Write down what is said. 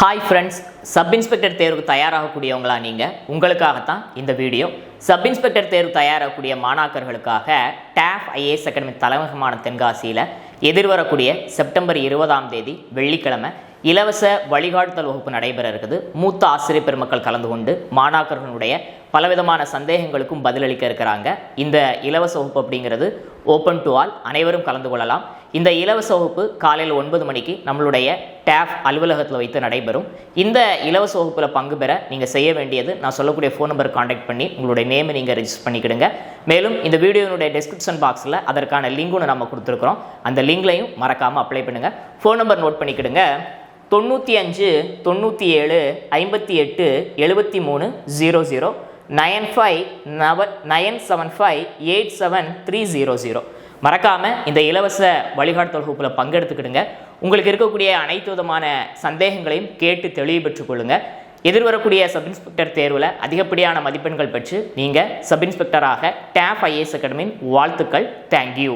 Hi friends, sub inspector தேர்வுக்கு தயாராகக்கூடியவங்களா நீங்கள்? உங்களுக்காகத்தான் இந்த வீடியோ. சப் இன்ஸ்பெக்டர் தேர்வு தயாராகக்கூடிய மாணாக்கர்களுக்காக டாஃப் ஐஏஎஸ் அகாடமி தலைமையகமான தென்காசியில் எதிர்வரக்கூடிய செப்டம்பர் 20ஆம் தேதி வெள்ளிக்கிழமை இலவச வழிகாட்டுதல் வகுப்பு நடைபெற இருக்குது. மூத்த ஆசிரியர் பெருமக்கள் கலந்து கொண்டு மாணாக்கர்களுடைய பலவிதமான சந்தேகங்களுக்கும் பதிலளிக்க இருக்கிறாங்க. இந்த இலவச வகுப்பு அப்படிங்கிறது ஓப்பன் டு ஆல், அனைவரும் கலந்து கொள்ளலாம். இந்த இலவச வகுப்பு காலையில் 9 மணிக்கு நம்மளுடைய டாஃப் அலுவலகத்தில் வைத்து நடைபெறும். இந்த இலவச வகுப்பில் பங்கு பெற நீங்கள் செய்ய வேண்டியது, நான் சொல்லக்கூடிய ஃபோன் நம்பர் கான்டாக்ட் பண்ணி உங்களுடைய நேமை நீங்கள் ரெஜிஸ்டர் பண்ணிக்கிடுங்க. மேலும் இந்த வீடியோனுடைய டிஸ்கிரிப்ஷன் பாக்ஸில் அதற்கான லிங்க் நம்ம கொடுத்துருக்குறோம். அந்த லிங்க்லையும் மறக்காமல் அப்ளை பண்ணுங்கள். ஃபோன் நம்பர் நோட் பண்ணிக்கிடுங்க: 95 97 58 73 00 9597587300. மறக்காமல் இந்த இலவச வழிகாட்டுதல் வகுப்பில் பங்கெடுத்துக்கிடுங்க. உங்களுக்கு இருக்கக்கூடிய அனைத்து விதமான சந்தேகங்களையும் கேட்டு தெளிவு பெற்றுக் கொள்ளுங்கள். எதிர்வரக்கூடிய சப் இன்ஸ்பெக்டர் தேர்வில் அதிகப்படியான மதிப்பெண்கள் பெற்று நீங்கள் சப் இன்ஸ்பெக்டராக டாஃப் ஐஏஎஸ் அகாடமியின் வாழ்த்துக்கள். தேங்க்யூ.